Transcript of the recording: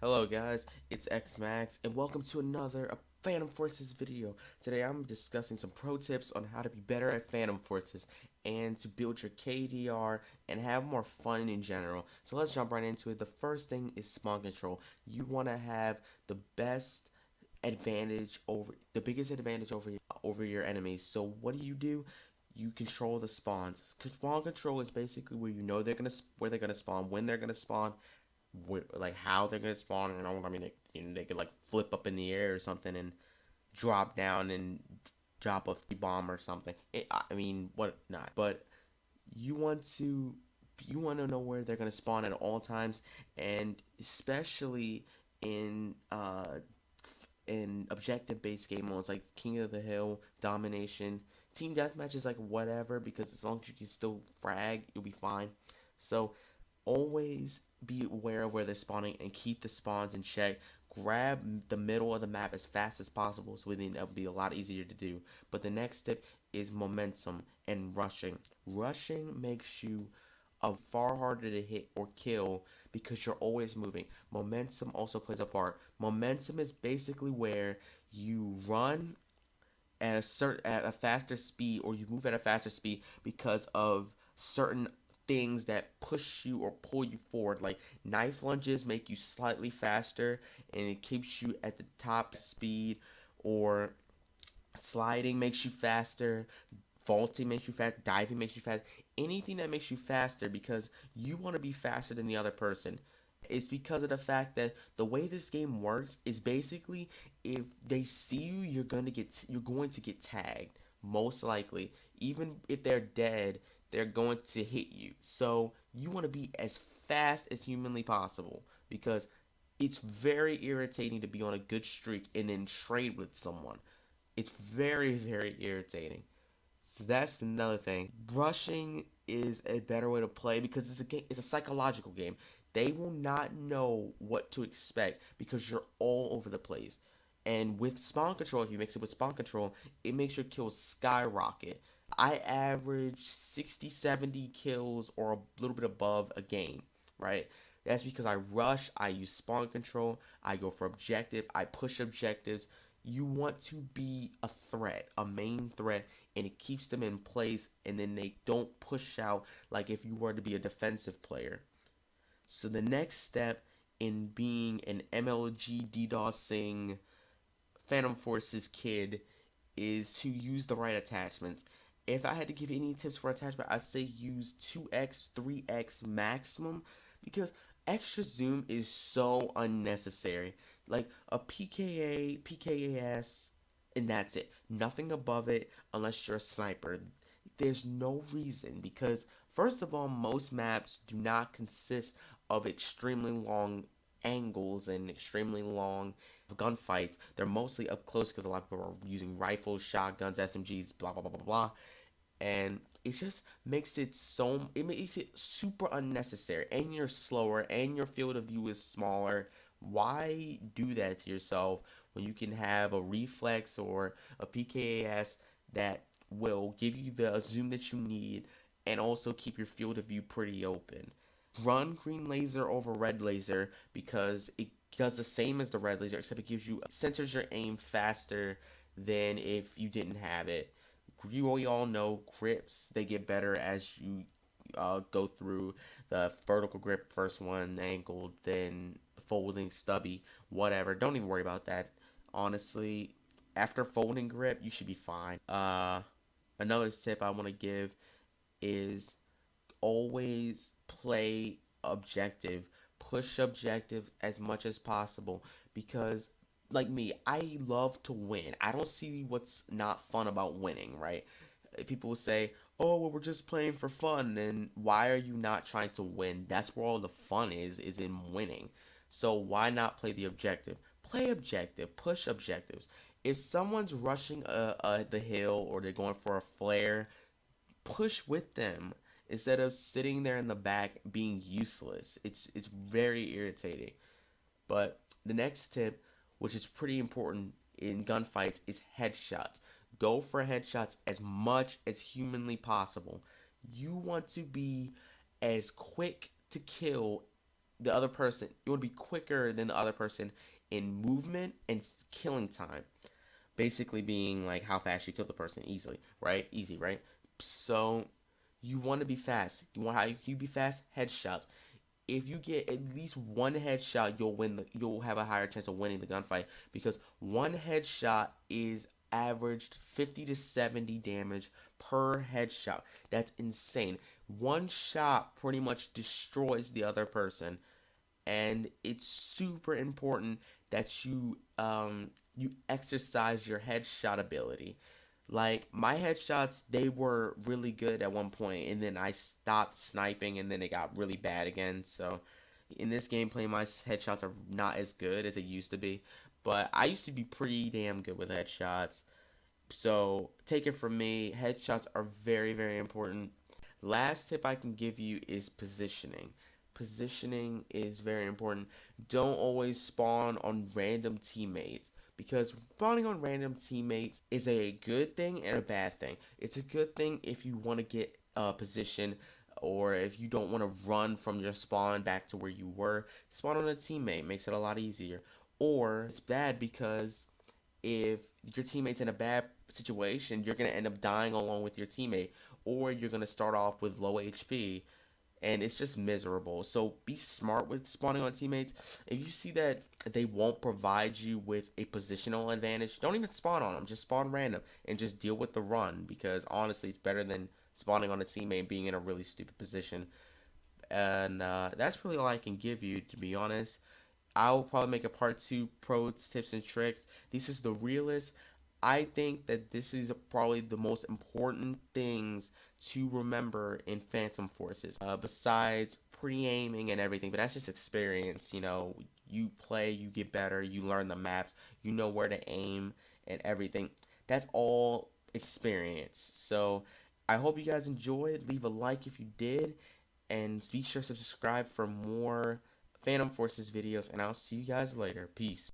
Hello guys, it's xMaxzz and welcome to another Phantom Forces video. Today I'm discussing some pro tips on how to be better at Phantom Forces and to build your KDR and have more fun in general. So let's jump right into it. The first thing is spawn control. You want to have the biggest advantage over your enemies. So what do? You control the spawns. Spawn control is basically where you know where they're gonna spawn, when they're gonna spawn, like how they're gonna spawn. I mean, they could like flip up in the air or something and drop down and drop a bomb or something. I mean, what not? But you want to you want to know where they're gonna spawn at all times, and especially in objective-based game modes like King of the Hill, Domination, Team Deathmatch is like whatever, because as long as you can still frag, you'll be fine. So always be aware of where they're spawning and keep the spawns in check. Grab the middle of the map as fast as possible, so then it'll be a lot easier to do. But the next tip is momentum and rushing. Rushing makes you far harder to hit or kill because you're always moving. Momentum also plays a part. Momentum is basically where you run at a faster speed, or you move at a faster speed because of certain things that push you or pull you forward. Like knife lunges make you slightly faster and it keeps you at the top speed, or sliding makes you faster, vaulting makes you fast, diving makes you fast. Anything that makes you faster because you want to be faster than the other person. It's because of the fact that the way this game works is basically, if they see you, you're going to get tagged, most likely. Even if they're dead, they're going to hit you. So you want to be as fast as humanly possible, because it's very irritating to be on a good streak and then trade with someone. It's very irritating. So that's another thing. Rushing is a better way to play because it's a game. It's a psychological game. They will not know what to expect because you're all over the place. And with spawn control, if you mix it with spawn control, it makes your kills skyrocket. I average 60, 70 kills or a little bit above a game, right? That's because I rush, I use spawn control, I go for objective, I push objectives. You want to be a threat, a main threat, and it keeps them in place, and then they don't push out like if you were to be a defensive player. So the next step in being an MLG DDoSing Phantom Forces kid is to use the right attachments. If I had to give any tips for attachment, I'd say use 2x, 3x maximum, because extra zoom is so unnecessary. Like a PKA, PKAS, and that's it. Nothing above it unless you're a sniper. There's no reason, because first of all, most maps do not consist of extremely long angles and extremely long gunfights. They're mostly up close because a lot of people are using rifles, shotguns, SMGs, blah blah blah blah blah, and it just makes it makes it super unnecessary. And you're slower, and your field of view is smaller. Why do that to yourself when you can have a reflex or a PKAS that will give you the zoom that you need and also keep your field of view pretty open? Run green laser over red laser because it does the same as the red laser, except it gives you centers your aim faster than if you didn't have it. We all know grips, they get better as you go through the vertical grip, first one angled, then folding, stubby, whatever. Don't even worry about that. Honestly, after folding grip, you should be fine. Another tip I want to give is always play objective. Push objective as much as possible, because like me, I love to win. I don't see what's not fun about winning, right? People will say, "Oh, well, we're just playing for fun." And why are you not trying to win? That's where all the fun is in winning. So why not play the objective? Play objective, push objectives. If someone's rushing the hill, or they're going for a flare, push with them instead of sitting there in the back being useless. It's very irritating. But the next tip, which is pretty important in gunfights, is headshots. Go for headshots as much as humanly possible. You want to be as quick to kill the other person, you want to be quicker than the other person in movement and killing time. Basically being like how fast you kill the person easily, right? Easy, right? So you want to be fast. You want how you be fast? Headshots. If you get at least one headshot, you'll have a higher chance of winning the gunfight because one headshot is averaged 50 to 70 damage per headshot. That's insane. One shot pretty much destroys the other person, and it's super important that you exercise your headshot ability. Like my headshots, they were really good at one point, and then I stopped sniping, and then it got really bad again. So in this gameplay, my headshots are not as good as it used to be, but I used to be pretty damn good with headshots. So take it from me, headshots are very, very important. Last tip I can give you is positioning. Positioning is very important. Don't always spawn on random teammates because spawning on random teammates is a good thing and a bad thing. It's a good thing if you want to get a position or if you don't want to run from your spawn back to where you were. Spawn on a teammate makes it a lot easier. Or it's bad because if your teammate's in a bad situation, you're going to end up dying along with your teammate, or you're going to start off with low HP, and it's just miserable. So be smart with spawning on teammates. If you see that they won't provide you with a positional advantage, don't even spawn on them. Just spawn random and just deal with the run because honestly, it's better than spawning on a teammate and being in a really stupid position. And that's really all I can give you, to be honest. I'll probably make a part 2 pros, tips, and tricks. This is the realest. I think that this is probably the most important things to remember in Phantom Forces. Besides pre-aiming and everything, but that's just experience. You know, you play, you get better, you learn the maps, you know where to aim and everything. That's all experience. So I hope you guys enjoyed. Leave a like if you did, and be sure to subscribe for more Phantom Forces videos, and I'll see you guys later. Peace.